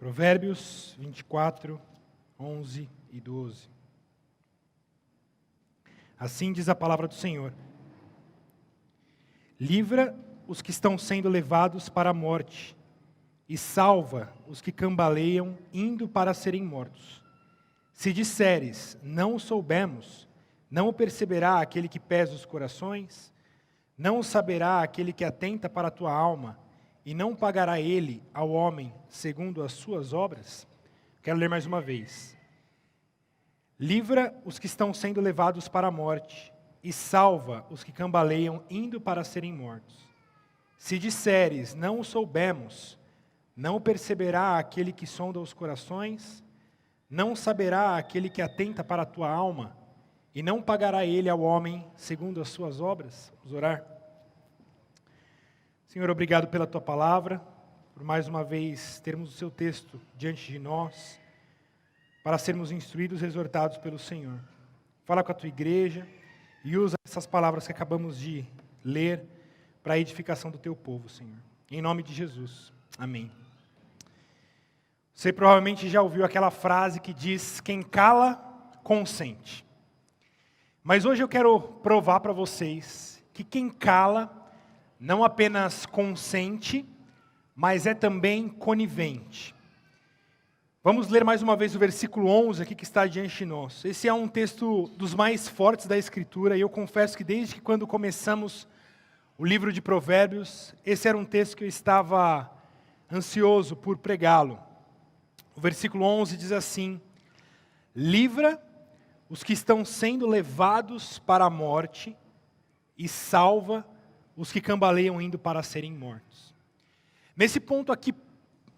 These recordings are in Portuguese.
Provérbios 24, 11 e 12. Assim diz a palavra do Senhor: livra os que estão sendo levados para a morte, e salva os que cambaleiam, indo para serem mortos. Se disseres, não o soubemos, não o perceberá aquele que pesa os corações? Não o saberá aquele que atenta para a tua alma, e não pagará ele ao homem segundo as suas obras? Quero ler mais uma vez. Livra os que estão sendo levados para a morte, e salva os que cambaleiam, indo para serem mortos. Se disseres, não o soubemos, não o perceberá aquele que sonda os corações? Não saberá aquele que atenta para a tua alma, e não pagará ele ao homem segundo as suas obras? Vamos orar. Senhor, obrigado pela tua palavra, por mais uma vez termos o seu texto diante de nós, para sermos instruídos e exortados pelo Senhor. Fala com a tua igreja e usa essas palavras que acabamos de ler para a edificação do teu povo, Senhor. Em nome de Jesus. Amém. Você provavelmente já ouviu aquela frase que diz: quem cala, consente. Mas hoje eu quero provar para vocês que quem cala não apenas consente, mas é também conivente. Vamos ler mais uma vez o versículo 11 aqui que está diante de nós. Esse é um texto dos mais fortes da Escritura, e eu confesso que desde que quando começamos o livro de Provérbios, esse era um texto que eu estava ansioso por pregá-lo. O versículo 11 diz assim: livra os que estão sendo levados para a morte, e salva os que cambaleiam indo para serem mortos. Nesse ponto aqui,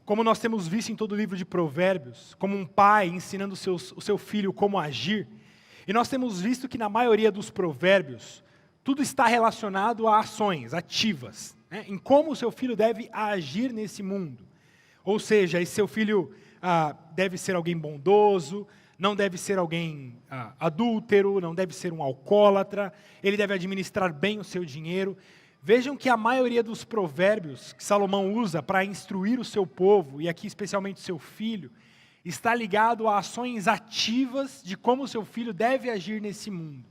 como nós temos visto em todo o livro de Provérbios, como um pai ensinando o seu filho como agir, e nós temos visto que na maioria dos provérbios, tudo está relacionado a ações ativas, né, em como o seu filho deve agir nesse mundo. Ou seja, esse seu filho deve ser alguém bondoso, não deve ser alguém adúltero, não deve ser um alcoólatra, ele deve administrar bem o seu dinheiro. Vejam que a maioria dos provérbios que Salomão usa para instruir o seu povo, e aqui especialmente o seu filho, está ligado a ações ativas de como o seu filho deve agir nesse mundo.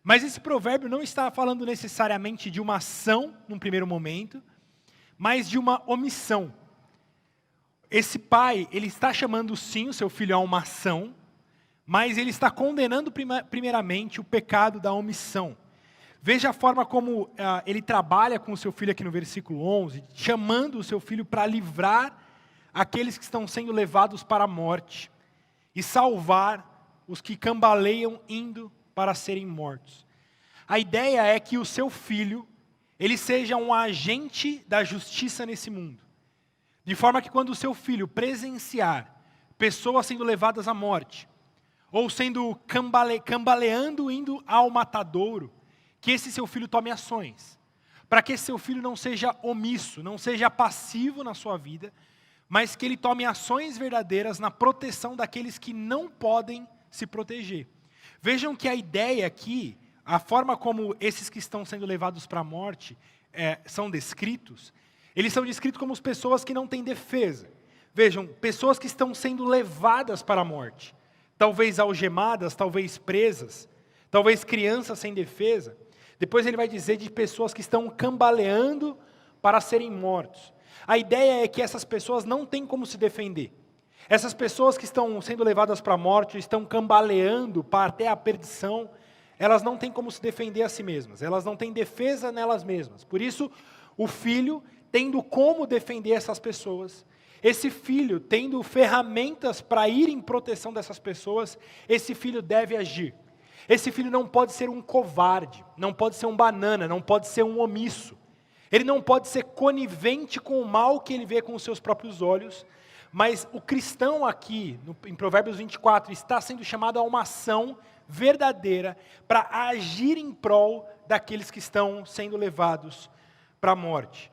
Mas esse provérbio não está falando necessariamente de uma ação, num primeiro momento, mas de uma omissão. Esse pai, ele está chamando sim o seu filho a uma ação, mas ele está condenando primeiramente o pecado da omissão. Veja a forma como ele trabalha com o seu filho aqui no versículo 11, chamando o seu filho para livrar aqueles que estão sendo levados para a morte e salvar os que cambaleiam indo para serem mortos. A ideia é que o seu filho, ele seja um agente da justiça nesse mundo. De forma que quando o seu filho presenciar pessoas sendo levadas à morte, ou sendo cambaleando indo ao matadouro, que esse seu filho tome ações, para que esse seu filho não seja omisso, não seja passivo na sua vida, mas que ele tome ações verdadeiras na proteção daqueles que não podem se proteger. Vejam que a ideia aqui, a forma como esses que estão sendo levados para a morte são descritos, eles são descritos como as pessoas que não têm defesa. Vejam, pessoas que estão sendo levadas para a morte. Talvez algemadas, talvez presas, talvez crianças sem defesa. Depois ele vai dizer de pessoas que estão cambaleando para serem mortos. A ideia é que essas pessoas não têm como se defender. Essas pessoas que estão sendo levadas para a morte, estão cambaleando para até a perdição, elas não têm como se defender a si mesmas. Elas não têm defesa nelas mesmas. Por isso, o filho, tendo como defender essas pessoas, esse filho, tendo ferramentas para ir em proteção dessas pessoas, esse filho deve agir. Esse filho não pode ser um covarde, não pode ser um banana, não pode ser um omisso. Ele não pode ser conivente com o mal que ele vê com os seus próprios olhos, mas o cristão aqui, em Provérbios 24, está sendo chamado a uma ação verdadeira para agir em prol daqueles que estão sendo levados para a morte.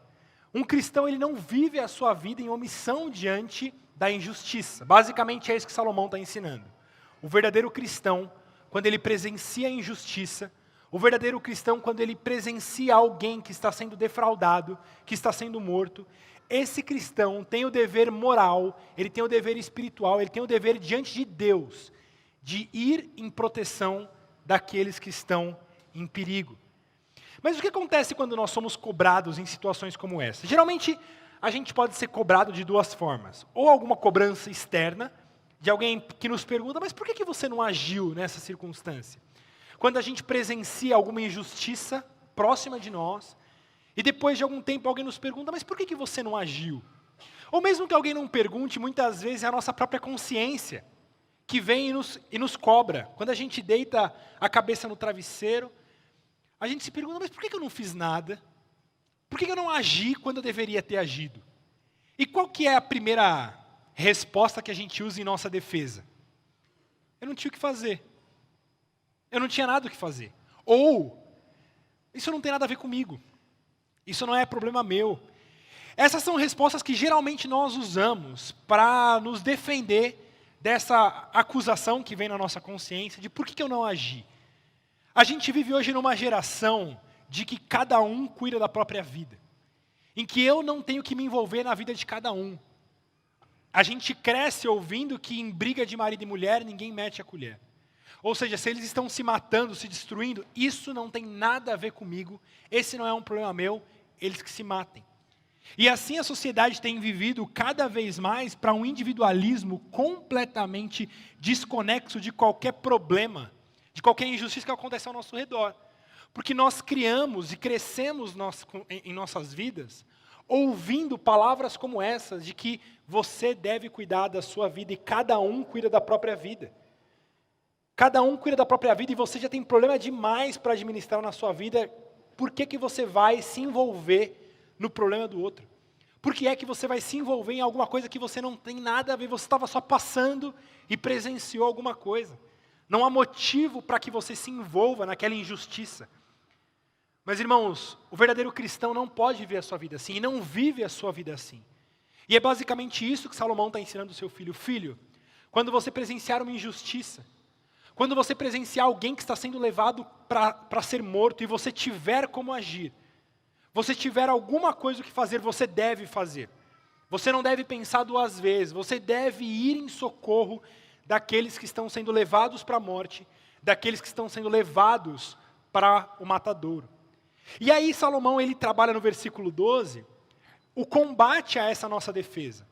Um cristão, ele não vive a sua vida em omissão diante da injustiça. Basicamente é isso que Salomão está ensinando. O verdadeiro cristão, quando ele presencia a injustiça, o verdadeiro cristão, quando ele presencia alguém que está sendo defraudado, que está sendo morto, esse cristão tem o dever moral, ele tem o dever espiritual, ele tem o dever diante de Deus, de ir em proteção daqueles que estão em perigo. Mas o que acontece quando nós somos cobrados em situações como essa? Geralmente, a gente pode ser cobrado de duas formas. Ou alguma cobrança externa, de alguém que nos pergunta, mas por que você não agiu nessa circunstância? Quando a gente presencia alguma injustiça próxima de nós, e depois de algum tempo alguém nos pergunta, mas por que você não agiu? Ou mesmo que alguém não pergunte, muitas vezes é a nossa própria consciência que vem e nos cobra. Quando a gente deita a cabeça no travesseiro, a gente se pergunta, mas por que eu não fiz nada? Por que eu não agi quando eu deveria ter agido? E qual que é a primeira resposta que a gente usa em nossa defesa? Eu não tinha o que fazer. Eu não tinha nada o que fazer. Ou, isso não tem nada a ver comigo. Isso não é problema meu. Essas são respostas que geralmente nós usamos para nos defender dessa acusação que vem na nossa consciência de por que eu não agi. A gente vive hoje numa geração de que cada um cuida da própria vida. Em que eu não tenho que me envolver na vida de cada um. A gente cresce ouvindo que em briga de marido e mulher ninguém mete a colher. Ou seja, se eles estão se matando, se destruindo, isso não tem nada a ver comigo, esse não é um problema meu, eles que se matem. E assim a sociedade tem vivido cada vez mais para um individualismo completamente desconexo de qualquer problema, de qualquer injustiça que acontece ao nosso redor. Porque nós criamos e crescemos em nossas vidas ouvindo palavras como essas, de que você deve cuidar da sua vida e cada um cuida da própria vida. Cada um cuida da própria vida e você já tem problema demais para administrar na sua vida. Por que você vai se envolver no problema do outro? Por que é que você vai se envolver em alguma coisa que você não tem nada a ver? Você estava só passando e presenciou alguma coisa. Não há motivo para que você se envolva naquela injustiça. Mas, irmãos, o verdadeiro cristão não pode viver a sua vida assim, e não vive a sua vida assim. E é basicamente isso que Salomão está ensinando ao seu filho. Filho, quando você presenciar uma injustiça, quando você presenciar alguém que está sendo levado para ser morto, e você tiver como agir, você tiver alguma coisa que fazer, você deve fazer. Você não deve pensar duas vezes, você deve ir em socorro daqueles que estão sendo levados para a morte, daqueles que estão sendo levados para o matadouro. E aí Salomão, ele trabalha no versículo 12, o combate a essa nossa defesa.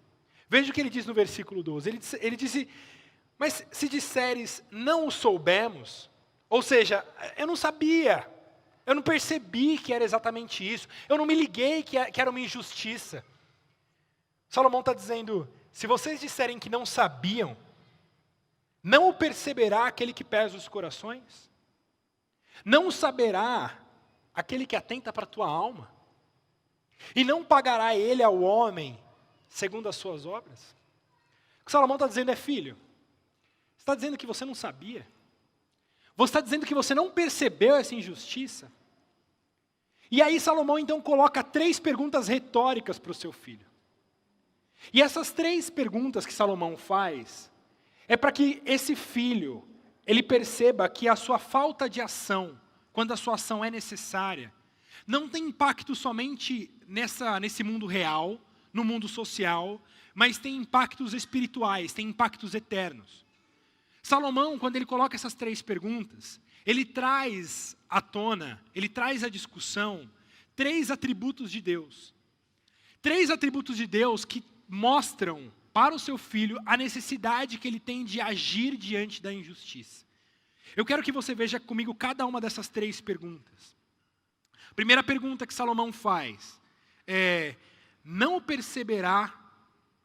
Veja o que ele diz no versículo 12, ele diz, mas se disseres, não o soubemos, ou seja, eu não sabia, eu não percebi que era exatamente isso, eu não me liguei que era uma injustiça. Salomão está dizendo, se vocês disserem que não sabiam, não o perceberá aquele que pesa os corações? Não o saberá aquele que atenta para a tua alma? E não pagará ele ao homem segundo as suas obras? O que Salomão está dizendo é, filho, você está dizendo que você não sabia? Você está dizendo que você não percebeu essa injustiça? E aí Salomão então coloca 3 perguntas retóricas para o seu filho. E essas 3 perguntas que Salomão faz, é para que esse filho, ele perceba que a sua falta de ação, quando a sua ação é necessária, não tem impacto somente nesse mundo real, no mundo social, mas tem impactos espirituais, tem impactos eternos. Salomão, quando ele coloca essas 3 perguntas, ele traz à tona, ele traz à discussão 3 atributos de Deus. 3 atributos de Deus que mostram para o seu filho a necessidade que ele tem de agir diante da injustiça. Eu quero que você veja comigo cada uma dessas 3 perguntas. A primeira pergunta que Salomão faz é, não perceberá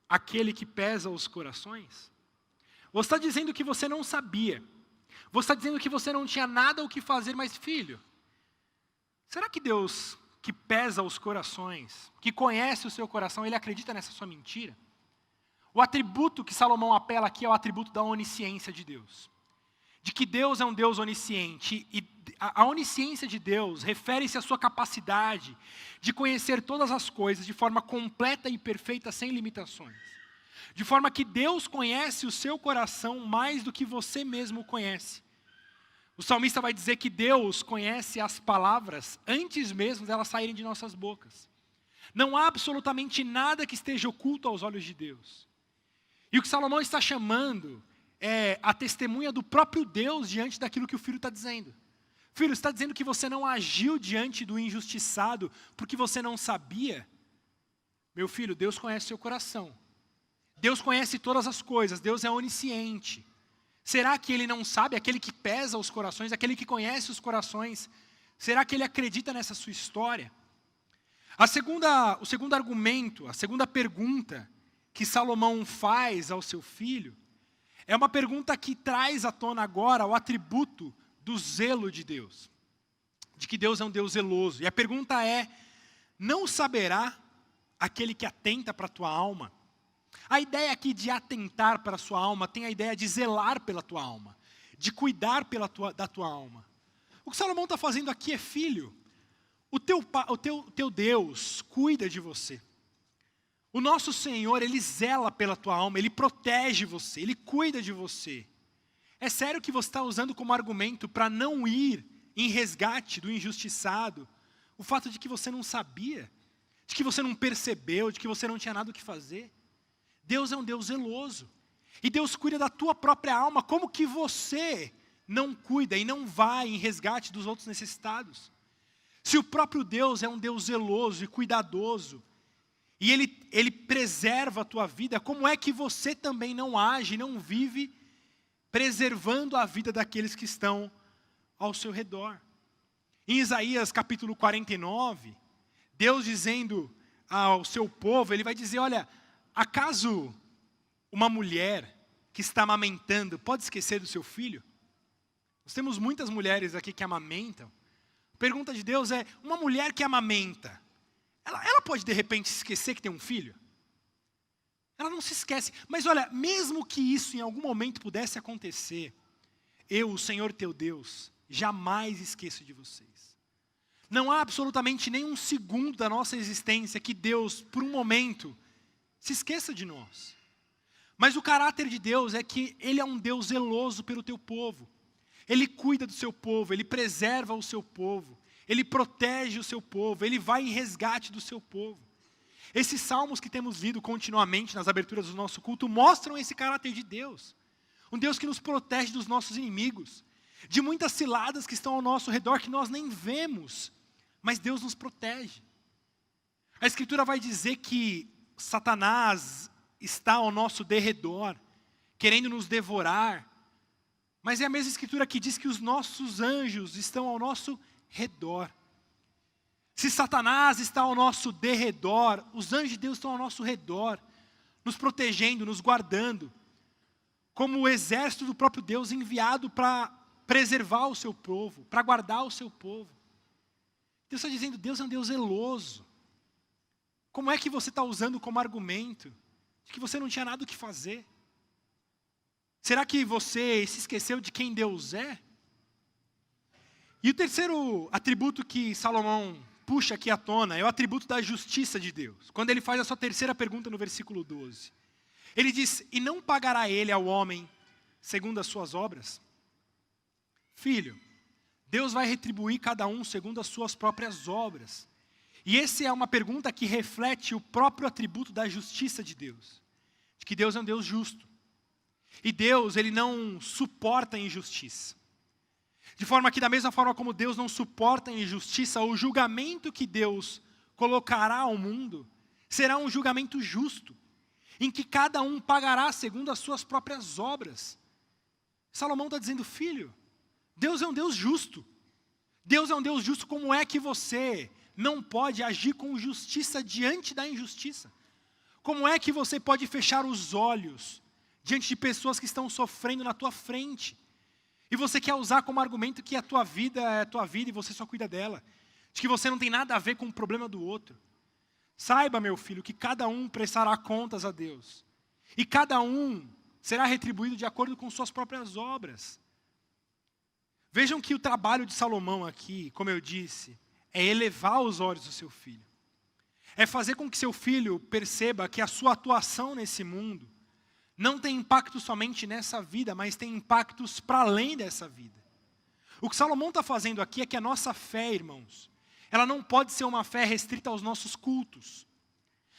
aquele que pesa os corações? Você está dizendo que você não sabia. Você está dizendo que você não tinha nada o que fazer, mas filho, será que Deus, que pesa os corações, que conhece o seu coração, ele acredita nessa sua mentira? O atributo que Salomão apela aqui é o atributo da onisciência de Deus. De que Deus é um Deus onisciente, e a onisciência de Deus refere-se à sua capacidade de conhecer todas as coisas de forma completa e perfeita, sem limitações. De forma que Deus conhece o seu coração mais do que você mesmo conhece. O salmista vai dizer que Deus conhece as palavras antes mesmo delas saírem de nossas bocas. Não há absolutamente nada que esteja oculto aos olhos de Deus. E o que Salomão está chamando é a testemunha do próprio Deus diante daquilo que o filho está dizendo. Filho, está dizendo que você não agiu diante do injustiçado porque você não sabia? Meu filho, Deus conhece seu coração. Deus conhece todas as coisas, Deus é onisciente. Será que Ele não sabe, aquele que pesa os corações, aquele que conhece os corações, será que Ele acredita nessa sua história? O segundo argumento, a segunda pergunta que Salomão faz ao seu filho, é uma pergunta que traz à tona agora o atributo do zelo de Deus. De que Deus é um Deus zeloso. E a pergunta é, não saberá aquele que atenta para a tua alma? A ideia aqui de atentar para a sua alma tem a ideia de zelar pela tua alma, de cuidar da tua alma. O que Salomão está fazendo aqui é, filho, o teu Deus cuida de você. O nosso Senhor, Ele zela pela tua alma, Ele protege você, Ele cuida de você. É sério que você está usando como argumento para não ir em resgate do injustiçado o fato de que você não sabia, de que você não percebeu, de que você não tinha nada o que fazer? Deus é um Deus zeloso. E Deus cuida da tua própria alma. Como que você não cuida e não vai em resgate dos outros necessitados? Se o próprio Deus é um Deus zeloso e cuidadoso, e Ele preserva a tua vida, como é que você também não age, não vive preservando a vida daqueles que estão ao seu redor? Em Isaías capítulo 49, Deus dizendo ao seu povo, Ele vai dizer, olha, acaso uma mulher que está amamentando pode esquecer do seu filho? Nós temos muitas mulheres aqui que amamentam. A pergunta de Deus é, uma mulher que amamenta, ela pode de repente esquecer que tem um filho? Ela não se esquece. Mas olha, mesmo que isso em algum momento pudesse acontecer, eu, o Senhor teu Deus, jamais esqueço de vocês. Não há absolutamente nenhum segundo da nossa existência que Deus, por um momento, se esqueça de nós. Mas o caráter de Deus é que Ele é um Deus zeloso pelo teu povo. Ele cuida do seu povo, Ele preserva o seu povo, Ele protege o seu povo, Ele vai em resgate do seu povo. Esses salmos que temos lido continuamente nas aberturas do nosso culto mostram esse caráter de Deus. Um Deus que nos protege dos nossos inimigos, de muitas ciladas que estão ao nosso redor que nós nem vemos, mas Deus nos protege. A Escritura vai dizer que Satanás está ao nosso derredor, querendo nos devorar, mas é a mesma Escritura que diz que os nossos anjos estão ao nosso redor. Se Satanás está ao nosso derredor, os anjos de Deus estão ao nosso redor, nos protegendo, nos guardando, como o exército do próprio Deus enviado para preservar o seu povo, para guardar o seu povo. Deus está dizendo, Deus é um Deus zeloso. Como é que você está usando como argumento de que você não tinha nada o que fazer? Será que você se esqueceu de quem Deus é? E o terceiro atributo que Salomão puxa aqui à tona é o atributo da justiça de Deus. Quando ele faz a sua terceira pergunta no versículo 12. Ele diz, e não pagará ele ao homem segundo as suas obras? Filho, Deus vai retribuir cada um segundo as suas próprias obras. E essa é uma pergunta que reflete o próprio atributo da justiça de Deus. De que Deus é um Deus justo. E Deus, Ele não suporta a injustiça. De forma que, da mesma forma como Deus não suporta a injustiça, o julgamento que Deus colocará ao mundo será um julgamento justo, em que cada um pagará segundo as suas próprias obras. Salomão está dizendo, filho, Deus é um Deus justo. Deus é um Deus justo, como é que você não pode agir com justiça diante da injustiça? Como é que você pode fechar os olhos diante de pessoas que estão sofrendo na tua frente? E você quer usar como argumento que a tua vida é a tua vida e você só cuida dela. De que você não tem nada a ver com o problema do outro. Saiba, meu filho, que cada um prestará contas a Deus. E cada um será retribuído de acordo com suas próprias obras. Vejam que o trabalho de Salomão aqui, como eu disse, é elevar os olhos do seu filho. É fazer com que seu filho perceba que a sua atuação nesse mundo não tem impacto somente nessa vida, mas tem impactos para além dessa vida. O que Salomão está fazendo aqui é que a nossa fé, irmãos, ela não pode ser uma fé restrita aos nossos cultos.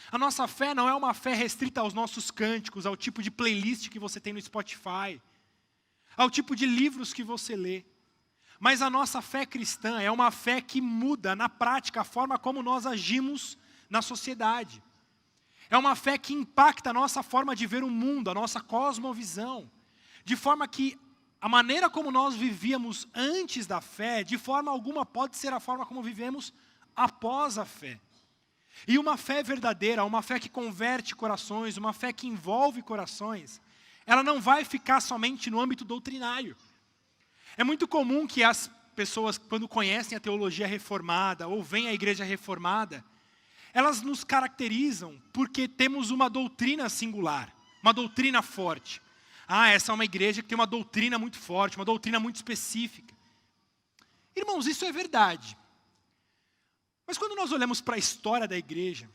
A nossa fé não é uma fé restrita aos nossos cânticos, ao tipo de playlist que você tem no Spotify, ao tipo de livros que você lê. Mas a nossa fé cristã é uma fé que muda na prática a forma como nós agimos na sociedade. É uma fé que impacta a nossa forma de ver o mundo, a nossa cosmovisão. De forma que a maneira como nós vivíamos antes da fé, de forma alguma pode ser a forma como vivemos após a fé. E uma fé verdadeira, uma fé que converte corações, uma fé que envolve corações, ela não vai ficar somente no âmbito doutrinário. É muito comum que as pessoas, quando conhecem a teologia reformada ou vêm à igreja reformada, elas nos caracterizam porque temos uma doutrina singular, uma doutrina forte. Essa é uma igreja que tem uma doutrina muito forte, uma doutrina muito específica. Irmãos, isso é verdade. Mas quando nós olhamos para a história da igreja,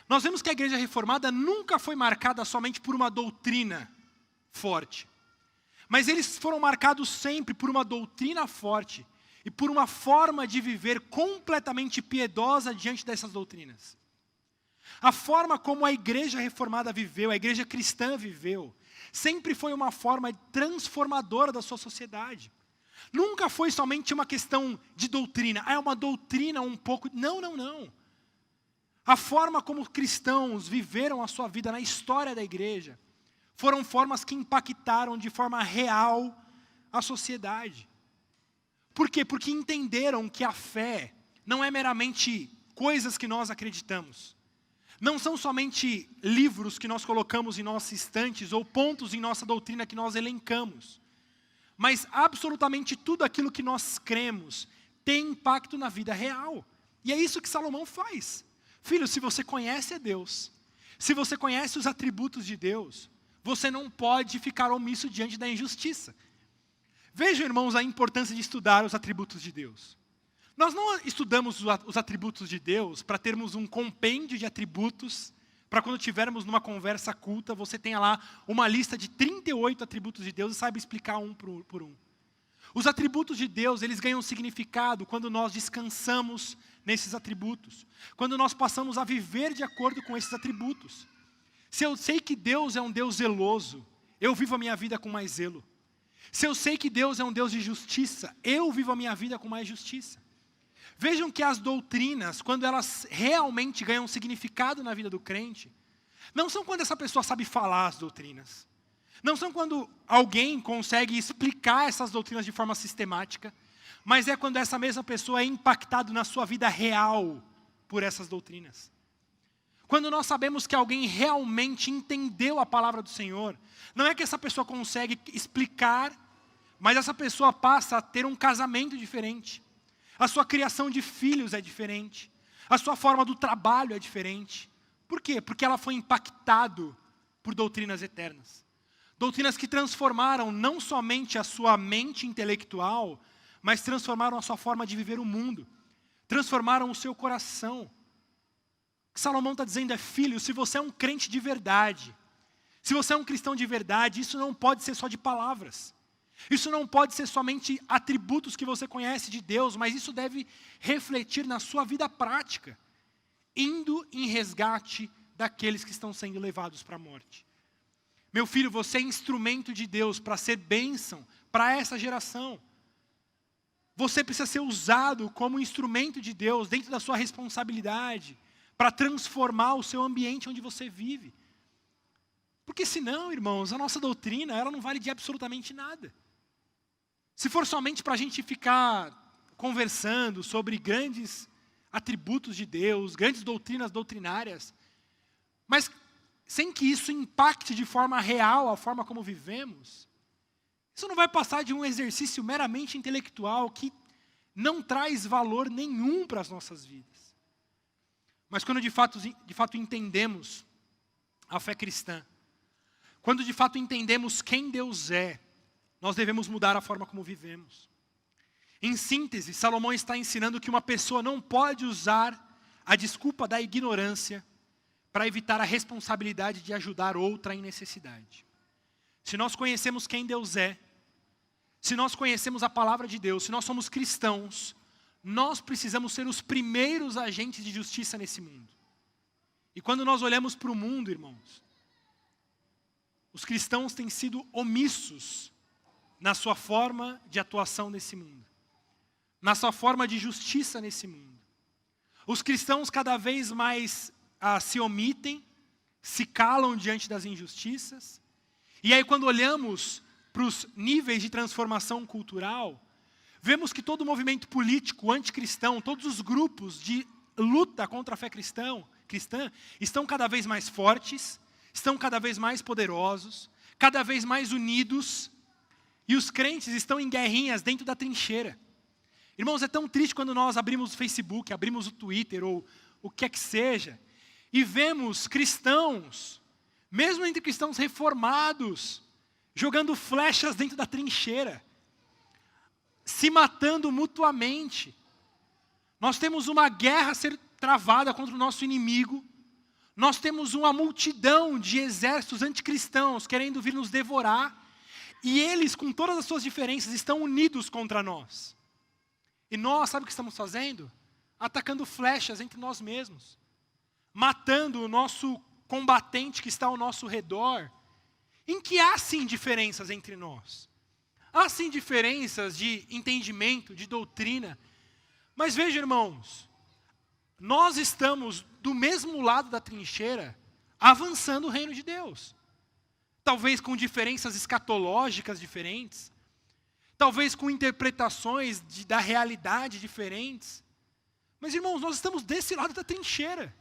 nós vemos que a igreja reformada nunca foi marcada somente por uma doutrina forte. Mas eles foram marcados sempre por uma doutrina forte e por uma forma de viver completamente piedosa diante dessas doutrinas. A forma como a igreja reformada viveu, a igreja cristã viveu, sempre foi uma forma transformadora da sua sociedade. Nunca foi somente uma questão de doutrina. É uma doutrina um pouco... Não. A forma como cristãos viveram a sua vida na história da igreja foram formas que impactaram de forma real a sociedade. Por quê? Porque entenderam que a fé não é meramente coisas que nós acreditamos. Não são somente livros que nós colocamos em nossas estantes ou pontos em nossa doutrina que nós elencamos. Mas absolutamente tudo aquilo que nós cremos tem impacto na vida real. E é isso que Salomão faz. Filho, se você conhece a Deus, se você conhece os atributos de Deus, você não pode ficar omisso diante da injustiça. Vejam, irmãos, a importância de estudar os atributos de Deus. Nós não estudamos os atributos de Deus para termos um compêndio de atributos, para quando tivermos numa conversa culta, você tenha lá uma lista de 38 atributos de Deus e saiba explicar um por um. Os atributos de Deus, eles ganham significado quando nós descansamos nesses atributos. Quando nós passamos a viver de acordo com esses atributos. Se eu sei que Deus é um Deus zeloso, eu vivo a minha vida com mais zelo. Se eu sei que Deus é um Deus de justiça, eu vivo a minha vida com mais justiça. Vejam que as doutrinas, quando elas realmente ganham significado na vida do crente, não são quando essa pessoa sabe falar as doutrinas. Não são quando alguém consegue explicar essas doutrinas de forma sistemática, mas é quando essa mesma pessoa é impactada na sua vida real por essas doutrinas. Quando nós sabemos que alguém realmente entendeu a palavra do Senhor, não é que essa pessoa consegue explicar, mas essa pessoa passa a ter um casamento diferente. A sua criação de filhos é diferente. A sua forma do trabalho é diferente. Por quê? Porque ela foi impactada por doutrinas eternas. Doutrinas que transformaram não somente a sua mente intelectual, mas transformaram a sua forma de viver o mundo. Transformaram o seu coração. O que Salomão está dizendo é, filho, se você é um crente de verdade, se você é um cristão de verdade, isso não pode ser só de palavras. Isso não pode ser somente atributos que você conhece de Deus, mas isso deve refletir na sua vida prática, indo em resgate daqueles que estão sendo levados para a morte. Meu filho, você é instrumento de Deus para ser bênção para essa geração. Você precisa ser usado como instrumento de Deus dentro da sua responsabilidade para transformar o seu ambiente onde você vive. Porque senão, irmãos, a nossa doutrina ela não vale de absolutamente nada. Se for somente para a gente ficar conversando sobre grandes atributos de Deus, grandes doutrinas doutrinárias, mas sem que isso impacte de forma real a forma como vivemos, isso não vai passar de um exercício meramente intelectual que não traz valor nenhum para as nossas vidas. Mas quando de fato entendemos a fé cristã, quando de fato entendemos quem Deus é, nós devemos mudar a forma como vivemos. Em síntese, Salomão está ensinando que uma pessoa não pode usar a desculpa da ignorância para evitar a responsabilidade de ajudar outra em necessidade. Se nós conhecemos quem Deus é, se nós conhecemos a palavra de Deus, se nós somos cristãos, nós precisamos ser os primeiros agentes de justiça nesse mundo. E quando nós olhamos para o mundo, irmãos, os cristãos têm sido omissos na sua forma de atuação nesse mundo, na sua forma de justiça nesse mundo. Os cristãos cada vez mais se omitem, se calam diante das injustiças. E aí quando olhamos para os níveis de transformação cultural, vemos que todo o movimento político anticristão, todos os grupos de luta contra a fé cristã estão cada vez mais fortes, estão cada vez mais poderosos, cada vez mais unidos, e os crentes estão em guerrinhas dentro da trincheira. Irmãos, é tão triste quando nós abrimos o Facebook, abrimos o Twitter, ou o que é que seja, e vemos cristãos, mesmo entre cristãos reformados, jogando flechas dentro da trincheira, se matando mutuamente. Nós temos uma guerra a ser travada contra o nosso inimigo. Nós temos uma multidão de exércitos anticristãos querendo vir nos devorar. E eles, com todas as suas diferenças, estão unidos contra nós. E nós, sabe o que estamos fazendo? Atacando flechas entre nós mesmos. Matando o nosso combatente que está ao nosso redor. Em que há sim diferenças entre nós. Há sim diferenças de entendimento, de doutrina. Mas veja, irmãos, nós estamos do mesmo lado da trincheira, avançando o reino de Deus. Talvez com diferenças escatológicas diferentes, talvez com interpretações da realidade diferentes. Mas, irmãos, nós estamos desse lado da trincheira.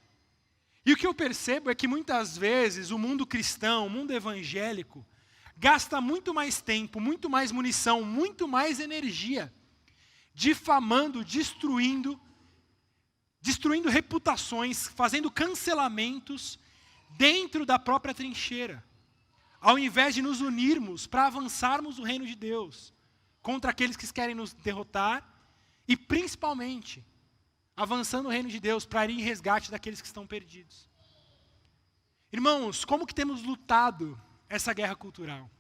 E o que eu percebo é que muitas vezes o mundo cristão, o mundo evangélico, gasta muito mais tempo, muito mais munição, muito mais energia, difamando, destruindo reputações, fazendo cancelamentos dentro da própria trincheira, ao invés de nos unirmos para avançarmos o reino de Deus contra aqueles que querem nos derrotar e principalmente avançando o reino de Deus para ir em resgate daqueles que estão perdidos. Irmãos, como que temos lutado essa guerra cultural?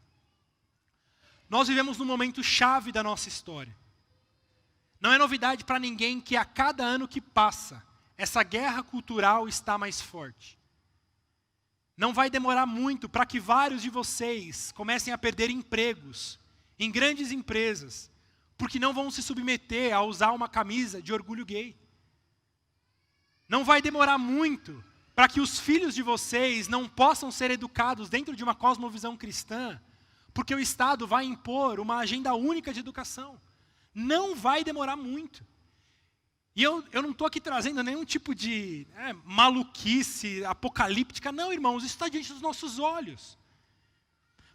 Nós vivemos num momento chave da nossa história. Não é novidade para ninguém que a cada ano que passa, essa guerra cultural está mais forte. Não vai demorar muito para que vários de vocês comecem a perder empregos em grandes empresas, porque não vão se submeter a usar uma camisa de orgulho gay. Não vai demorar muito para que os filhos de vocês não possam ser educados dentro de uma cosmovisão cristã, porque o Estado vai impor uma agenda única de educação. Não vai demorar muito. E eu não estou aqui trazendo nenhum tipo de maluquice apocalíptica. Não, irmãos, isso está diante dos nossos olhos.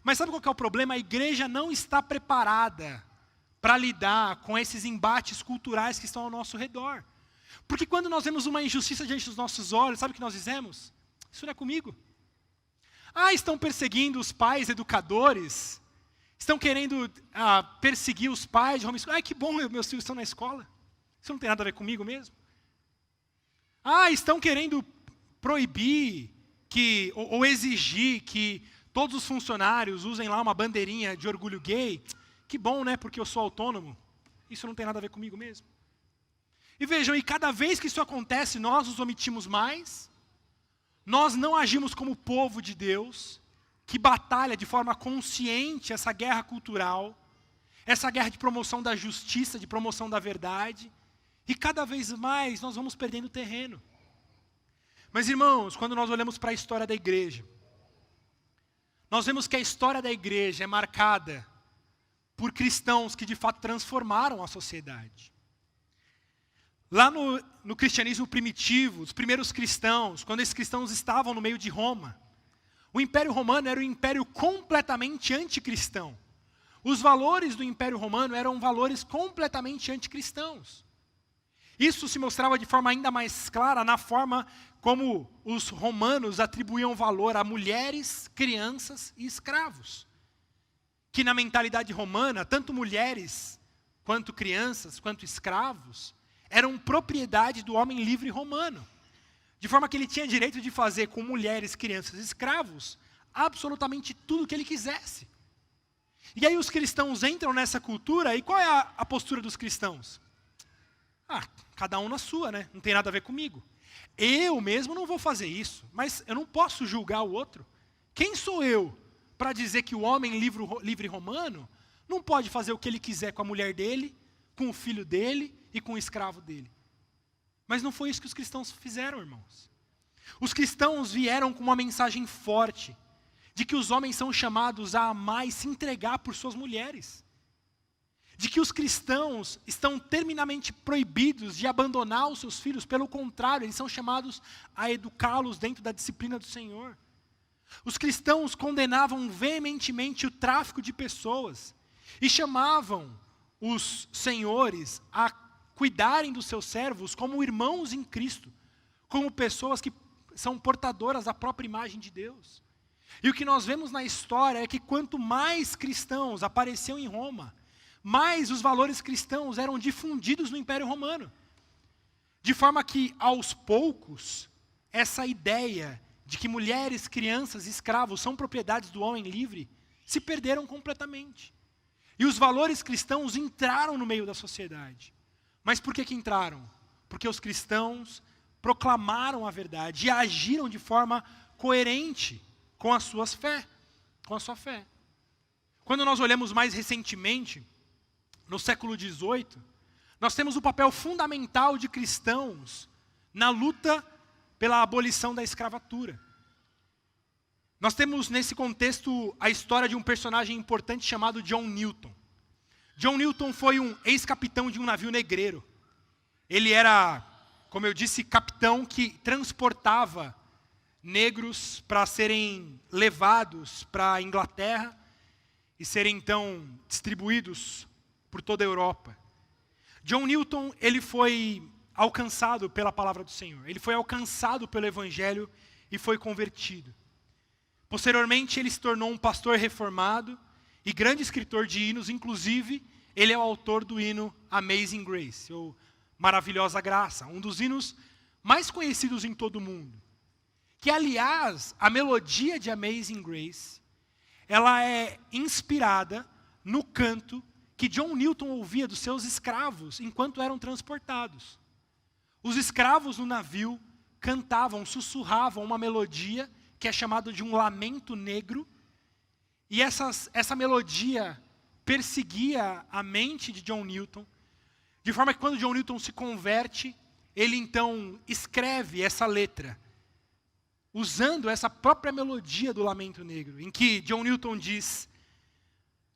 Mas sabe qual que é o problema? A igreja não está preparada para lidar com esses embates culturais que estão ao nosso redor. Porque quando nós vemos uma injustiça diante dos nossos olhos, sabe o que nós dizemos? Isso não é comigo. Estão perseguindo os pais educadores, estão querendo perseguir os pais de homeschooling. Que bom, meus filhos estão na escola. Isso não tem nada a ver comigo mesmo. Estão querendo proibir ou exigir que todos os funcionários usem lá uma bandeirinha de orgulho gay. Que bom, né? Porque eu sou autônomo. Isso não tem nada a ver comigo mesmo. E vejam, e cada vez que isso acontece, nós nos omitimos mais, nós não agimos como povo de Deus, que batalha de forma consciente essa guerra cultural, essa guerra de promoção da justiça, de promoção da verdade, e cada vez mais nós vamos perdendo terreno. Mas, irmãos, quando nós olhamos para a história da igreja, nós vemos que a história da igreja é marcada por cristãos que de fato transformaram a sociedade. Lá no cristianismo primitivo, os primeiros cristãos, quando esses cristãos estavam no meio de Roma, o Império Romano era um império completamente anticristão. Os valores do Império Romano eram valores completamente anticristãos. Isso se mostrava de forma ainda mais clara na forma como os romanos atribuíam valor a mulheres, crianças e escravos. Que na mentalidade romana, tanto mulheres, quanto crianças, quanto escravos, eram propriedade do homem livre romano. De forma que ele tinha direito de fazer com mulheres, crianças e escravos absolutamente tudo o que ele quisesse. E aí os cristãos entram nessa cultura, e qual é a postura dos cristãos? cada um na sua, né? Não tem nada a ver comigo. Eu mesmo não vou fazer isso, mas eu não posso julgar o outro. Quem sou eu para dizer que o homem livre romano não pode fazer o que ele quiser com a mulher dele, com o filho dele e com o escravo dele? Mas não foi isso que os cristãos fizeram, irmãos. Os cristãos vieram com uma mensagem forte de que os homens são chamados a amar e se entregar por suas mulheres. De que os cristãos estão terminantemente proibidos de abandonar os seus filhos, pelo contrário, eles são chamados a educá-los dentro da disciplina do Senhor. Os cristãos condenavam veementemente o tráfico de pessoas e chamavam os senhores a cuidarem dos seus servos como irmãos em Cristo, como pessoas que são portadoras da própria imagem de Deus. E o que nós vemos na história é que quanto mais cristãos apareciam em Roma, mais os valores cristãos eram difundidos no Império Romano. De forma que, aos poucos, essa ideia de que mulheres, crianças e escravos são propriedades do homem livre, se perderam completamente. E os valores cristãos entraram no meio da sociedade. Mas por que entraram? Porque os cristãos proclamaram a verdade e agiram de forma coerente com a sua fé. Quando nós olhamos mais recentemente, no século XVIII, nós temos o papel fundamental de cristãos na luta pela abolição da escravatura. Nós temos nesse contexto a história de um personagem importante chamado John Newton. John Newton foi um ex-capitão de um navio negreiro. Ele era, como eu disse, capitão que transportava negros para serem levados para a Inglaterra e serem então distribuídos por toda a Europa. John Newton, ele foi alcançado pela palavra do Senhor. Ele foi alcançado pelo Evangelho e foi convertido. Posteriormente, ele se tornou um pastor reformado e grande escritor de hinos. Inclusive, ele é o autor do hino Amazing Grace, ou Maravilhosa Graça, um dos hinos mais conhecidos em todo o mundo. Que, aliás, a melodia de Amazing Grace, ela é inspirada no canto que John Newton ouvia dos seus escravos enquanto eram transportados. Os escravos no navio cantavam, sussurravam uma melodia que é chamada de um lamento negro, e essa melodia perseguia a mente de John Newton, de forma que quando John Newton se converte, ele então escreve essa letra, usando essa própria melodia do lamento negro, em que John Newton diz: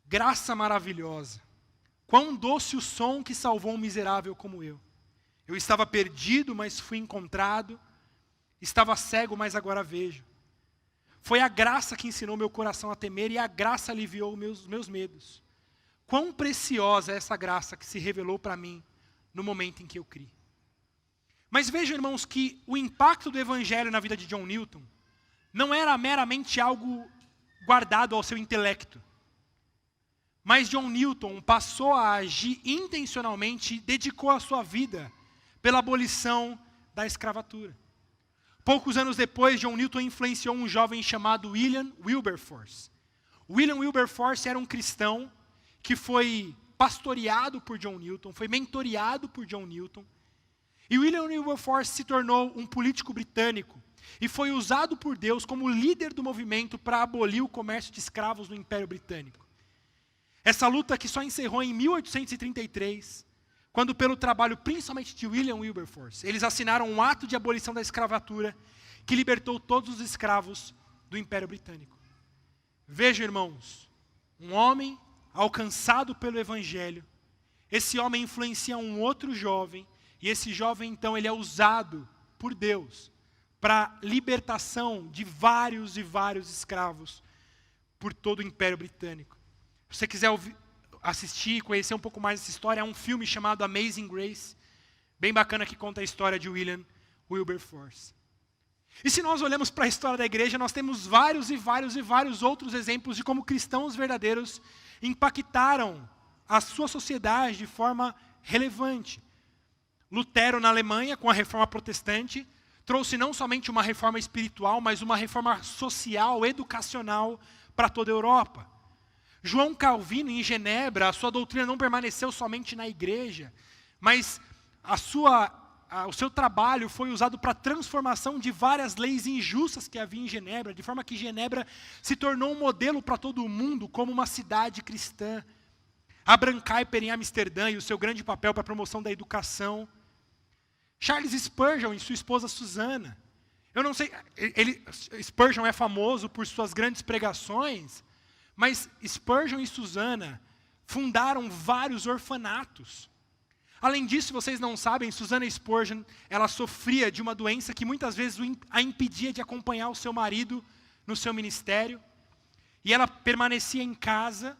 graça maravilhosa, quão doce o som que salvou um miserável como eu. Eu estava perdido, mas fui encontrado. Estava cego, mas agora vejo. Foi a graça que ensinou meu coração a temer e a graça aliviou meus medos. Quão preciosa é essa graça que se revelou para mim no momento em que eu criei. Mas vejam, irmãos, que o impacto do Evangelho na vida de John Newton não era meramente algo guardado ao seu intelecto. Mas John Newton passou a agir intencionalmente e dedicou a sua vida pela abolição da escravatura. Poucos anos depois, John Newton influenciou um jovem chamado William Wilberforce. William Wilberforce era um cristão que foi pastoreado por John Newton, foi mentoreado por John Newton. E William Wilberforce se tornou um político britânico e foi usado por Deus como líder do movimento para abolir o comércio de escravos no Império Britânico. Essa luta que só encerrou em 1833, quando pelo trabalho principalmente de William Wilberforce, eles assinaram um ato de abolição da escravatura que libertou todos os escravos do Império Britânico. Vejam, irmãos, um homem alcançado pelo Evangelho, esse homem influencia um outro jovem, e esse jovem então ele é usado por Deus para libertação de vários e vários escravos por todo o Império Britânico. Se você quiser assistir, conhecer um pouco mais dessa história, é um filme chamado Amazing Grace, bem bacana, que conta a história de William Wilberforce. E se nós olhamos para a história da igreja, nós temos vários e vários e vários outros exemplos de como cristãos verdadeiros impactaram a sua sociedade de forma relevante. Lutero, na Alemanha, com a reforma protestante, trouxe não somente uma reforma espiritual, mas uma reforma social, educacional para toda a Europa. João Calvino, em Genebra, a sua doutrina não permaneceu somente na igreja, mas o seu trabalho foi usado para a transformação de várias leis injustas que havia em Genebra, de forma que Genebra se tornou um modelo para todo o mundo como uma cidade cristã. Abraham Kuyper em Amsterdã e o seu grande papel para a promoção da educação. Charles Spurgeon e sua esposa Susana. Eu não sei, Spurgeon é famoso por suas grandes pregações, mas Spurgeon e Susana fundaram vários orfanatos. Além disso, vocês não sabem, Susana Spurgeon, ela sofria de uma doença que muitas vezes a impedia de acompanhar o seu marido no seu ministério. E ela permanecia em casa.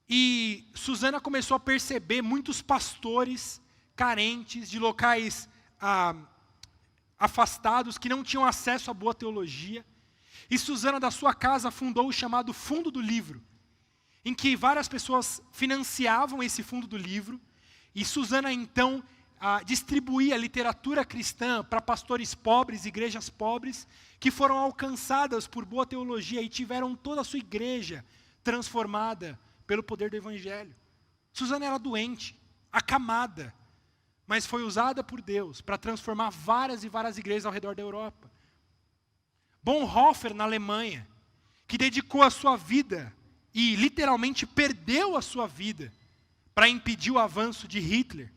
E Susana começou a perceber muitos pastores carentes, de locais afastados, que não tinham acesso à boa teologia. E Susana, da sua casa, fundou o chamado Fundo do Livro, em que várias pessoas financiavam esse Fundo do Livro. E Susana, então, distribuía literatura cristã para pastores pobres, igrejas pobres, que foram alcançadas por boa teologia e tiveram toda a sua igreja transformada pelo poder do Evangelho. Susana era doente, acamada, mas foi usada por Deus para transformar várias e várias igrejas ao redor da Europa. Bonhoeffer, na Alemanha, que dedicou a sua vida e literalmente perdeu a sua vida para impedir o avanço de Hitler.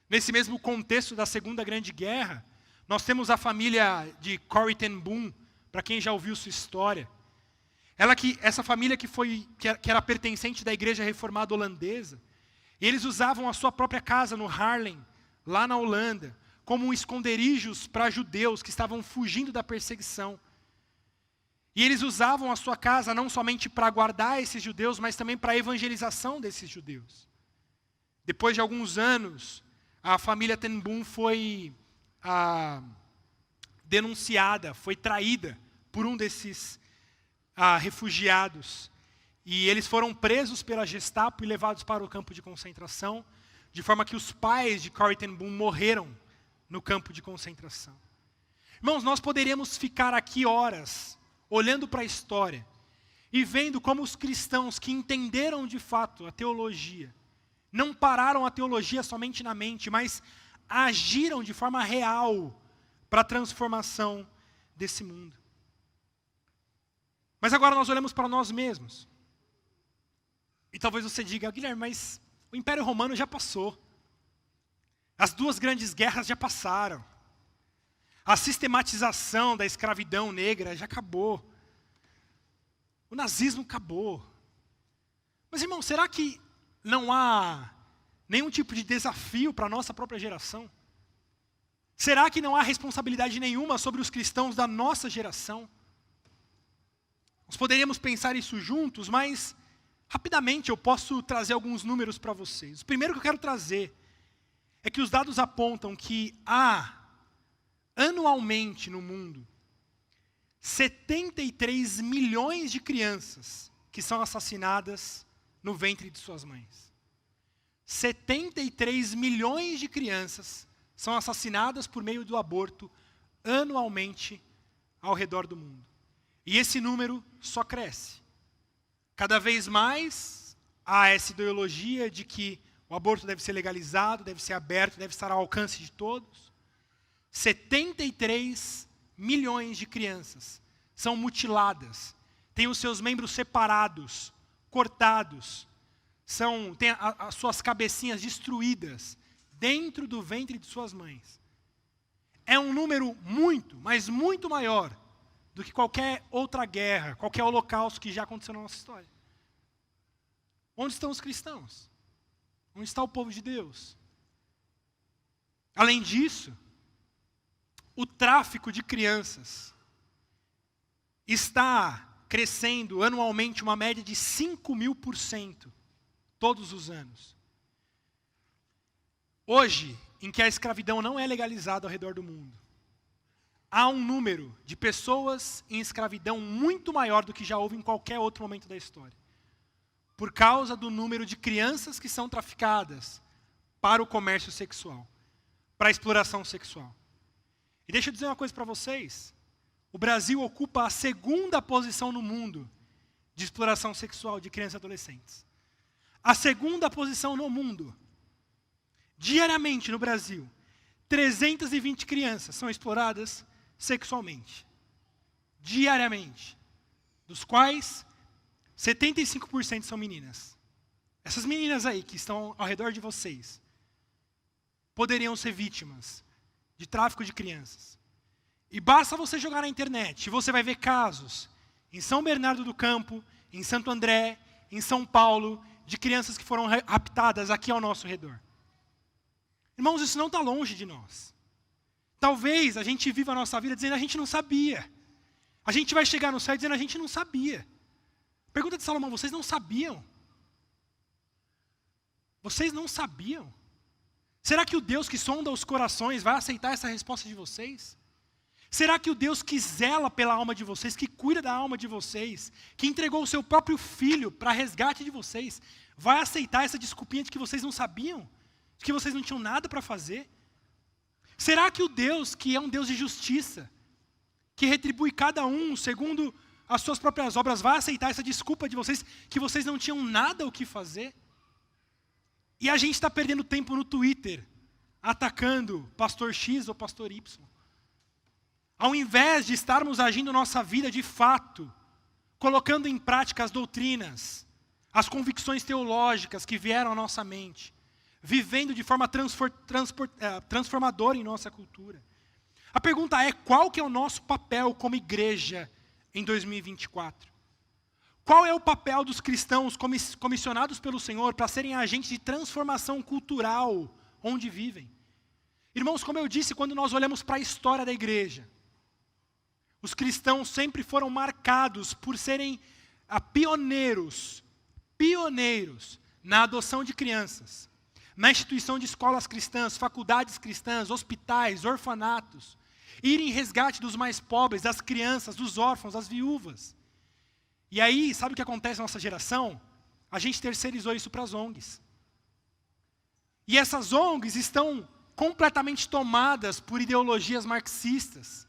Nesse mesmo contexto da Segunda Grande Guerra, nós temos a família de Corrie ten Boom, para quem já ouviu sua história. Essa família que era pertencente da Igreja Reformada Holandesa, e eles usavam a sua própria casa no Haarlem, lá na Holanda, como esconderijos para judeus que estavam fugindo da perseguição. E eles usavam a sua casa não somente para guardar esses judeus, mas também para a evangelização desses judeus. Depois de alguns anos, a família ten Boom foi denunciada, foi traída por um desses refugiados. E eles foram presos pela Gestapo e levados para o campo de concentração, de forma que os pais de Corrie ten Boom morreram no campo de concentração. Irmãos, nós poderíamos ficar aqui horas olhando para a história e vendo como os cristãos que entenderam de fato a teologia, não pararam a teologia somente na mente, mas agiram de forma real para a transformação desse mundo. Mas agora nós olhamos para nós mesmos. E talvez você diga, Guilherme, mas o Império Romano já passou. As duas grandes guerras já passaram. A sistematização da escravidão negra já acabou. O nazismo acabou. Mas, irmão, será que não há nenhum tipo de desafio para a nossa própria geração? Será que não há responsabilidade nenhuma sobre os cristãos da nossa geração? Nós poderíamos pensar isso juntos, mas rapidamente eu posso trazer alguns números para vocês. O primeiro que eu quero trazer é que os dados apontam que há, anualmente no mundo, 73 milhões de crianças que são assassinadas no ventre de suas mães. 73 milhões de crianças são assassinadas por meio do aborto anualmente ao redor do mundo. E esse número só cresce. Cada vez mais há essa ideologia de que o aborto deve ser legalizado, deve ser aberto, deve estar ao alcance de todos. 73 milhões de crianças são mutiladas, têm os seus membros separados, cortados, têm as suas cabecinhas destruídas dentro do ventre de suas mães. É um número muito, mas muito maior do que qualquer outra guerra, qualquer holocausto que já aconteceu na nossa história. Onde estão os cristãos? Onde está o povo de Deus? Além disso, o tráfico de crianças está crescendo anualmente uma média de 5.000% todos os anos. Hoje, em que a escravidão não é legalizada ao redor do mundo, há um número de pessoas em escravidão muito maior do que já houve em qualquer outro momento da história. Por causa do número de crianças que são traficadas para o comércio sexual, para a exploração sexual. E deixa eu dizer uma coisa para vocês. O Brasil ocupa a segunda posição no mundo de exploração sexual de crianças e adolescentes. A segunda posição no mundo diariamente no Brasil, 320 crianças são exploradas sexualmente. Diariamente. Dos quais 75% são meninas. Essas meninas aí que estão ao redor de vocês poderiam ser vítimas de tráfico de crianças. E basta você jogar na internet, e você vai ver casos em São Bernardo do Campo, em Santo André, em São Paulo, de crianças que foram raptadas aqui ao nosso redor. Irmãos, isso não está longe de nós. Talvez a gente viva a nossa vida dizendo a gente não sabia. A gente vai chegar no céu dizendo a gente não sabia. Pergunta de Salomão, vocês não sabiam? Vocês não sabiam? Será que o Deus que sonda os corações vai aceitar essa resposta de vocês? Será que o Deus que zela pela alma de vocês, que cuida da alma de vocês, que entregou o seu próprio filho para resgate de vocês, vai aceitar essa desculpinha de que vocês não sabiam? De que vocês não tinham nada para fazer? Será que o Deus, que é um Deus de justiça, que retribui cada um segundo as suas próprias obras, vai aceitar essa desculpa de vocês, que vocês não tinham nada o que fazer? E a gente está perdendo tempo no Twitter, atacando pastor X ou pastor Y. Ao invés de estarmos agindo nossa vida de fato, colocando em prática as doutrinas, as convicções teológicas que vieram à nossa mente, vivendo de forma transformadora em nossa cultura. A pergunta é, qual que é o nosso papel como igreja em 2024? Qual é o papel dos cristãos comissionados pelo Senhor para serem agentes de transformação cultural onde vivem? Irmãos, como eu disse, quando nós olhamos para a história da igreja, os cristãos sempre foram marcados por serem pioneiros na adoção de crianças, na instituição de escolas cristãs, faculdades cristãs, hospitais, orfanatos, ir em resgate dos mais pobres, das crianças, dos órfãos, das viúvas. E aí, sabe o que acontece na nossa geração? A gente terceirizou isso para as ONGs. E essas ONGs estão completamente tomadas por ideologias marxistas,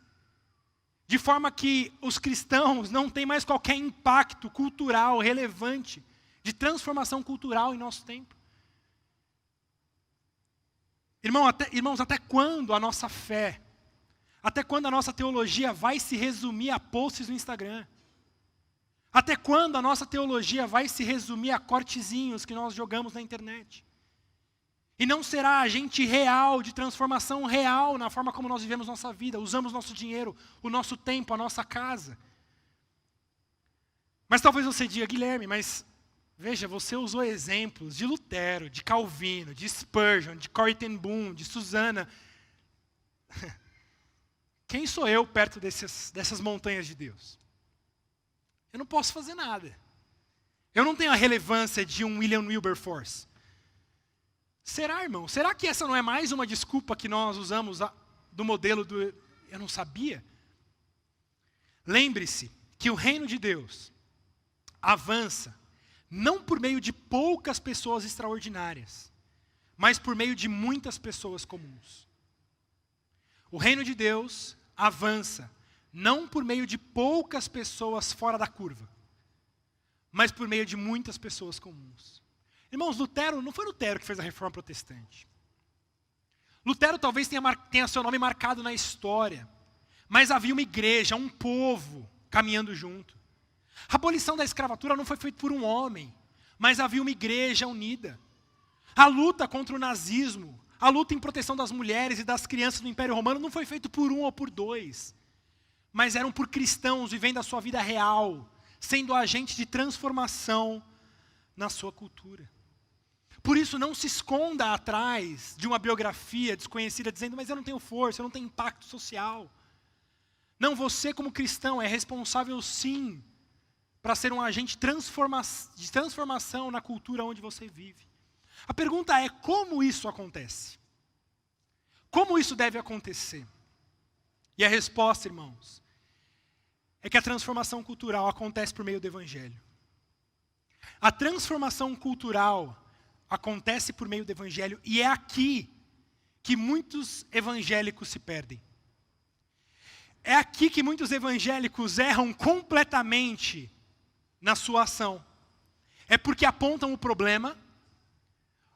de forma que os cristãos não têm mais qualquer impacto cultural relevante, de transformação cultural em nosso tempo. Irmãos, até quando a nossa fé, até quando a nossa teologia vai se resumir a posts no Instagram? Até quando a nossa teologia vai se resumir a cortezinhos que nós jogamos na internet? E não será agente real, de transformação real na forma como nós vivemos nossa vida, usamos nosso dinheiro, o nosso tempo, a nossa casa. Mas talvez você diga, Guilherme, mas veja, você usou exemplos de Lutero, de Calvino, de Spurgeon, de Corrie ten Boom, de Susana. Quem sou eu perto dessas montanhas de Deus? Eu não posso fazer nada. Eu não tenho a relevância de um William Wilberforce. Será, irmão? Será que essa não é mais uma desculpa que nós usamos do modelo do eu não sabia? Lembre-se que o reino de Deus avança não por meio de poucas pessoas extraordinárias, mas por meio de muitas pessoas comuns. O reino de Deus avança não por meio de poucas pessoas fora da curva, mas por meio de muitas pessoas comuns. Irmãos, Lutero, não foi Lutero que fez a reforma protestante. Lutero talvez tenha seu nome marcado na história, mas havia uma igreja, um povo caminhando junto. A abolição da escravatura não foi feita por um homem, mas havia uma igreja unida. A luta contra o nazismo, a luta em proteção das mulheres e das crianças do Império Romano não foi feita por um ou por dois, mas eram por cristãos vivendo a sua vida real, sendo agentes de transformação na sua cultura. Por isso, não se esconda atrás de uma biografia desconhecida dizendo, mas eu não tenho força, eu não tenho impacto social. Não, você como cristão é responsável sim para ser um agente de transformação na cultura onde você vive. A pergunta é, como isso acontece? Como isso deve acontecer? E a resposta, irmãos, é que a transformação cultural acontece por meio do Evangelho. A transformação cultural acontece por meio do Evangelho e é aqui que muitos evangélicos se perdem. É aqui que muitos evangélicos erram completamente na sua ação. É porque apontam o problema,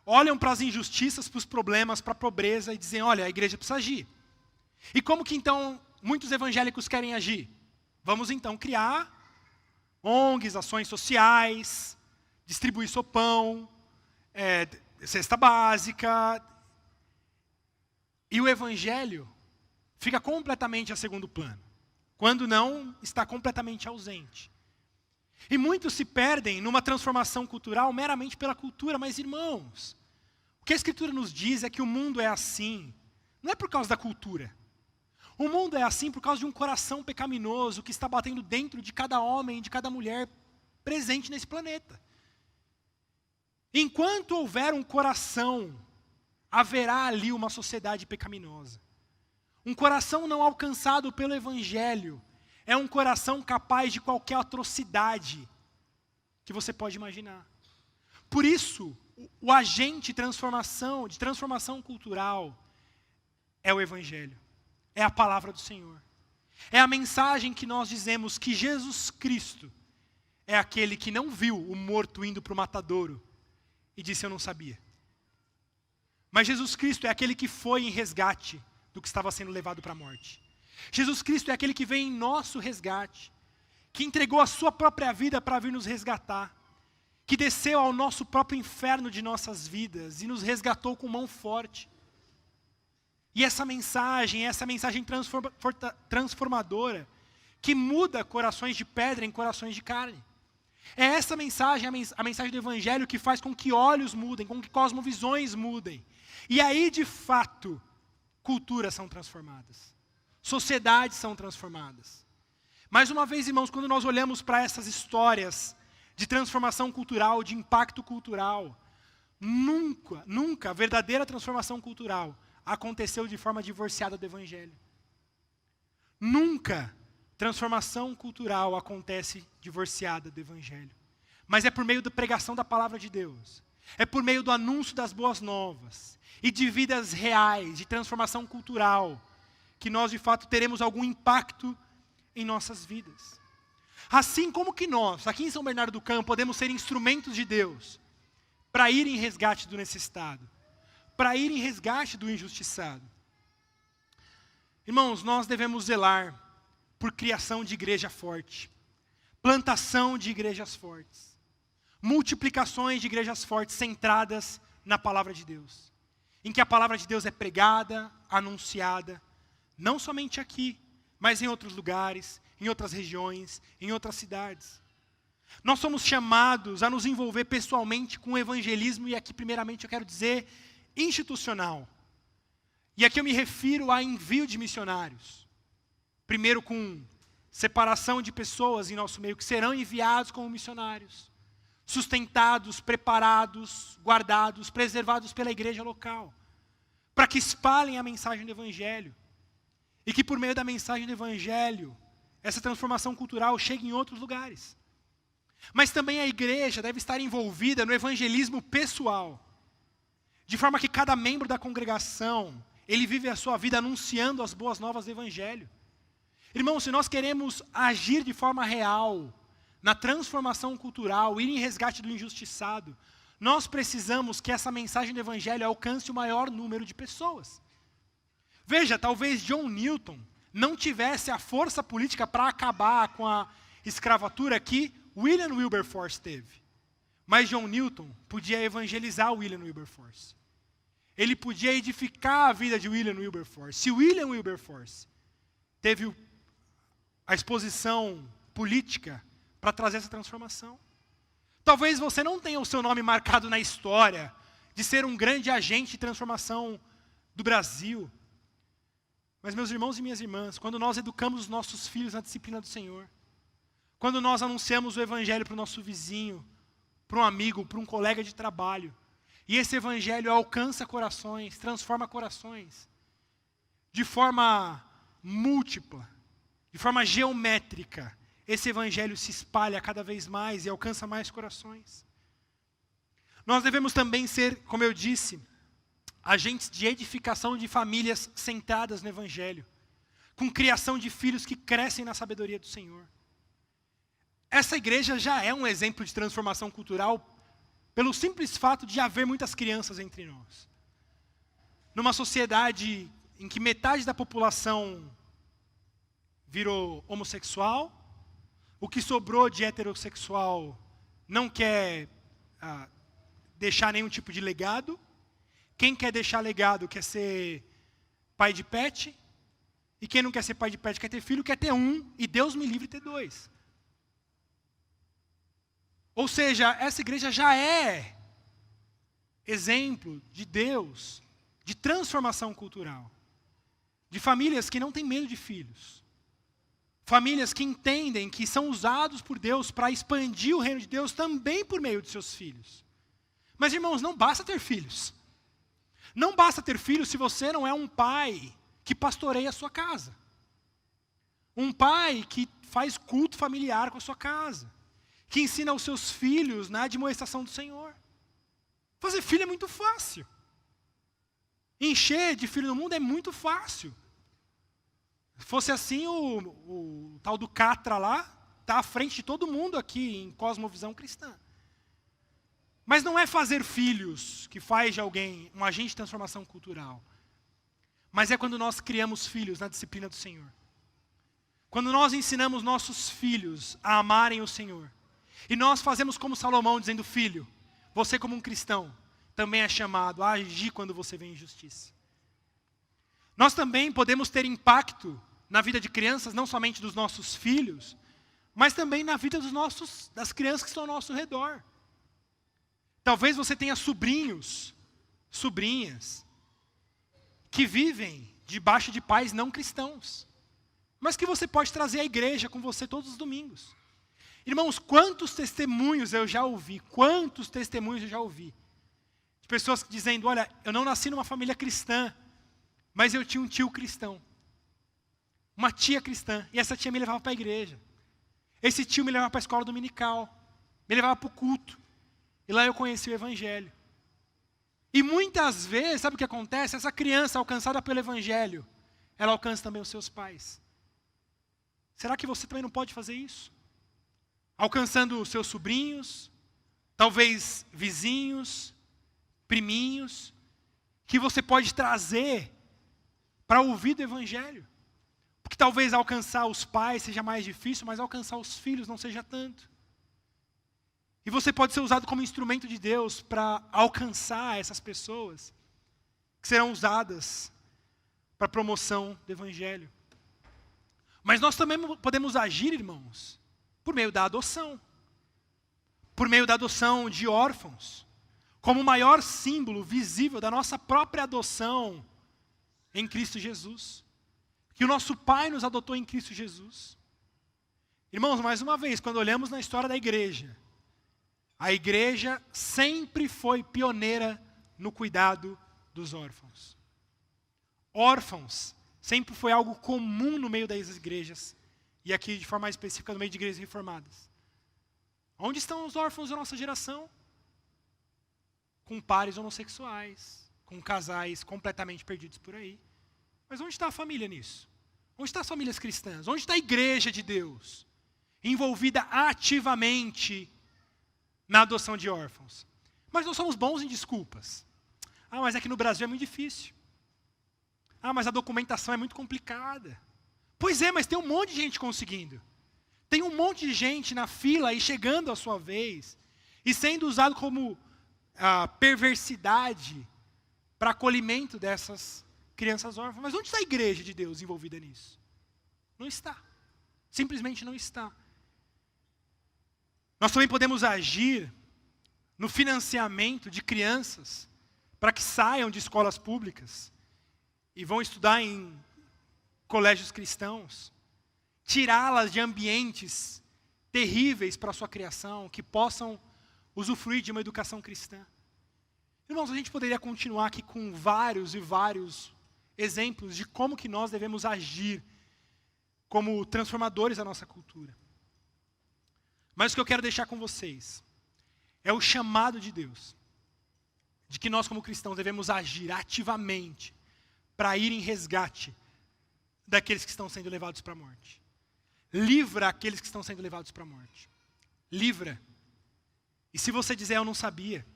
olham para as injustiças, para os problemas, para a pobreza e dizem, olha, a igreja precisa agir. E como que então muitos evangélicos querem agir? Vamos então criar ONGs, ações sociais, distribuir sopão, cesta básica. E o evangelho fica completamente a segundo plano, quando não está completamente ausente. E muitos se perdem numa transformação cultural meramente pela cultura, mas irmãos, o que a Escritura nos diz é que o mundo é assim, não é por causa da cultura. O mundo é assim por causa de um coração pecaminoso que está batendo dentro de cada homem, de cada mulher presente nesse planeta. Enquanto houver um coração, haverá ali uma sociedade pecaminosa. Um coração não alcançado pelo Evangelho é um coração capaz de qualquer atrocidade que você pode imaginar. Por isso, o agente de transformação cultural é o Evangelho. É a palavra do Senhor. É a mensagem que nós dizemos que Jesus Cristo é aquele que não viu o morto indo para o matadouro e disse, eu não sabia. Mas Jesus Cristo é aquele que foi em resgate do que estava sendo levado para a morte. Jesus Cristo é aquele que vem em nosso resgate, que entregou a sua própria vida para vir nos resgatar, que desceu ao nosso próprio inferno de nossas vidas e nos resgatou com mão forte. E essa mensagem transformadora, que muda corações de pedra em corações de carne. É essa mensagem, a mensagem do Evangelho, que faz com que olhos mudem, com que cosmovisões mudem. E aí, de fato, culturas são transformadas. Sociedades são transformadas. Mais uma vez, irmãos, quando nós olhamos para essas histórias de transformação cultural, de impacto cultural, nunca a verdadeira transformação cultural aconteceu de forma divorciada do Evangelho. Nunca transformação cultural acontece divorciada do Evangelho. Mas é por meio da pregação da palavra de Deus. É por meio do anúncio das boas novas. E de vidas reais, de transformação cultural, que nós de fato teremos algum impacto em nossas vidas. Assim como que nós, aqui em São Bernardo do Campo, podemos ser instrumentos de Deus para ir em resgate do necessitado, para ir em resgate do injustiçado. Irmãos, nós devemos zelar por criação de igreja forte, plantação de igrejas fortes, multiplicações de igrejas fortes centradas na palavra de Deus, em que a palavra de Deus é pregada, anunciada, não somente aqui, mas em outros lugares, em outras regiões, em outras cidades. Nós somos chamados a nos envolver pessoalmente com o evangelismo, e aqui primeiramente eu quero dizer institucional. E aqui eu me refiro a envio de missionários. Primeiro com separação de pessoas em nosso meio que serão enviados como missionários, sustentados, preparados, guardados, preservados pela igreja local, para que espalhem a mensagem do Evangelho. E que por meio da mensagem do Evangelho, essa transformação cultural chegue em outros lugares. Mas também a igreja deve estar envolvida no evangelismo pessoal, de forma que cada membro da congregação, ele vive a sua vida anunciando as boas novas do Evangelho. Irmãos, se nós queremos agir de forma real, na transformação cultural, ir em resgate do injustiçado, nós precisamos que essa mensagem do Evangelho alcance o maior número de pessoas. Veja, talvez John Newton não tivesse a força política para acabar com a escravatura que William Wilberforce teve. Mas John Newton podia evangelizar William Wilberforce. Ele podia edificar a vida de William Wilberforce. Se William Wilberforce teve a exposição política para trazer essa transformação, talvez você não tenha o seu nome marcado na história de ser um grande agente de transformação do Brasil. Mas, meus irmãos e minhas irmãs, quando nós educamos os nossos filhos na disciplina do Senhor, quando nós anunciamos o Evangelho para o nosso vizinho, para um amigo, para um colega de trabalho, e esse Evangelho alcança corações, transforma corações, de forma múltipla, de forma geométrica, esse Evangelho se espalha cada vez mais e alcança mais corações. Nós devemos também ser, como eu disse, agentes de edificação de famílias centradas no Evangelho, com criação de filhos que crescem na sabedoria do Senhor. Essa igreja já é um exemplo de transformação cultural pelo simples fato de haver muitas crianças entre nós. Numa sociedade em que metade da população virou homossexual, o que sobrou de heterossexual não quer deixar nenhum tipo de legado. Quem quer deixar legado quer ser pai de pet, e quem não quer ser pai de pet quer ter filho, quer ter um, e Deus me livre ter dois. Ou seja, essa igreja já é exemplo de Deus, de transformação cultural, de famílias que não têm medo de filhos, famílias que entendem que são usados por Deus para expandir o reino de Deus também por meio de seus filhos. Mas, irmãos, não basta ter filhos. Não basta ter filhos se você não é um pai que pastoreia a sua casa. Um pai que faz culto familiar com a sua casa. Que ensina aos seus filhos na admoestação do Senhor. Fazer filho é muito fácil. Encher de filho no mundo é muito fácil. Se fosse assim, o tal do Catra lá está à frente de todo mundo aqui em cosmovisão cristã. Mas não é fazer filhos que faz de alguém um agente de transformação cultural. Mas é quando nós criamos filhos na disciplina do Senhor. Quando nós ensinamos nossos filhos a amarem o Senhor. E nós fazemos como Salomão, dizendo: filho, você como um cristão, também é chamado a agir quando você vê injustiça. Nós também podemos ter impacto na vida de crianças, não somente dos nossos filhos, mas também na vida das crianças que estão ao nosso redor. Talvez você tenha sobrinhos, sobrinhas, que vivem debaixo de pais não cristãos, mas que você pode trazer à igreja com você todos os domingos. Irmãos, quantos testemunhos eu já ouvi, de pessoas dizendo: olha, eu não nasci numa família cristã, mas eu tinha um tio cristão, uma tia cristã, e essa tia me levava para a igreja. Esse tio me levava para a escola dominical, me levava para o culto, e lá eu conheci o evangelho. E muitas vezes, sabe o que acontece? Essa criança alcançada pelo evangelho, ela alcança também os seus pais. Será que você também não pode fazer isso? Alcançando os seus sobrinhos, talvez vizinhos, priminhos, que você pode trazer para ouvir do evangelho. Porque talvez alcançar os pais seja mais difícil, mas alcançar os filhos não seja tanto. E você pode ser usado como instrumento de Deus para alcançar essas pessoas que serão usadas para a promoção do evangelho. Mas nós também podemos agir, irmãos, por meio da adoção. Por meio da adoção de órfãos, como o maior símbolo visível da nossa própria adoção em Cristo Jesus. Que o nosso Pai nos adotou em Cristo Jesus. Irmãos, mais uma vez, quando olhamos na história da igreja, a igreja sempre foi pioneira no cuidado dos órfãos. Órfãos sempre foi algo comum no meio das igrejas, e aqui de forma mais específica no meio de igrejas reformadas. Onde estão os órfãos da nossa geração? Com pares homossexuais, com casais completamente perdidos por aí. Mas onde está a família nisso? Onde estão as famílias cristãs? Onde está a igreja de Deus? Envolvida ativamente na adoção de órfãos. Mas nós somos bons em desculpas. Mas é que no Brasil é muito difícil. Mas a documentação é muito complicada. Pois é, mas tem um monte de gente conseguindo. Tem um monte de gente na fila e chegando a sua vez. E sendo usado como perversidade para acolhimento dessas crianças órfãs. Mas onde está a igreja de Deus envolvida nisso? Não está. Simplesmente não está. Nós também podemos agir no financiamento de crianças para que saiam de escolas públicas e vão estudar em colégios cristãos, tirá-las de ambientes terríveis para a sua criação, que possam usufruir de uma educação cristã. Irmãos, a gente poderia continuar aqui com vários e vários exemplos de como que nós devemos agir como transformadores da nossa cultura. Mas o que eu quero deixar com vocês é o chamado de Deus, de que nós como cristãos devemos agir ativamente para ir em resgate daqueles que estão sendo levados para a morte. Livra aqueles que estão sendo levados para a morte. Livra. E se você disser, eu não sabia,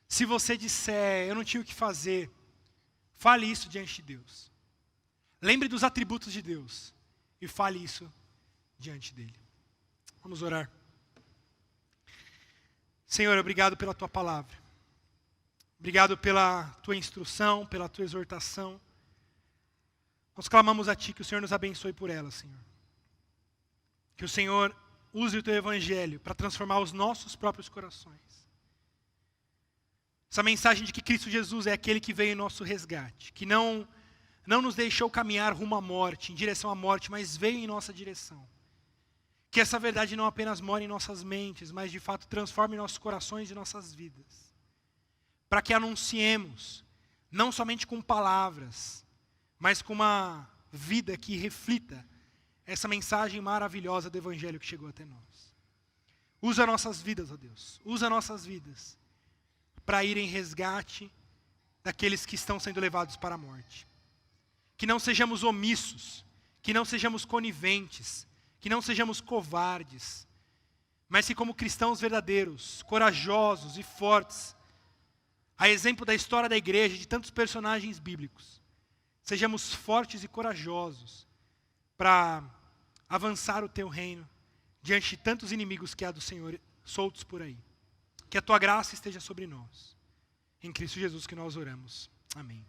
se você disser, eu não tinha o que fazer, fale isso diante de Deus. Lembre dos atributos de Deus e fale isso diante dele. Vamos orar. Senhor, obrigado pela tua palavra. Obrigado pela tua instrução, pela tua exortação. Nós clamamos a ti que o Senhor nos abençoe por ela, Senhor. Que o Senhor use o teu evangelho para transformar os nossos próprios corações. Essa mensagem de que Cristo Jesus é aquele que veio em nosso resgate, que não nos deixou caminhar rumo à morte, em direção à morte, mas veio em nossa direção. Que essa verdade não apenas mora em nossas mentes, mas de fato transforme nossos corações e nossas vidas. Para que anunciemos, não somente com palavras, mas com uma vida que reflita essa mensagem maravilhosa do Evangelho que chegou até nós. Usa nossas vidas, ó Deus, usa nossas vidas para ir em resgate daqueles que estão sendo levados para a morte. Que não sejamos omissos, que não sejamos coniventes, que não sejamos covardes, mas que como cristãos verdadeiros, corajosos e fortes, a exemplo da história da igreja, de tantos personagens bíblicos, sejamos fortes e corajosos para avançar o teu reino diante de tantos inimigos que há do Senhor soltos por aí. Que a tua graça esteja sobre nós. Em Cristo Jesus que nós oramos. Amém.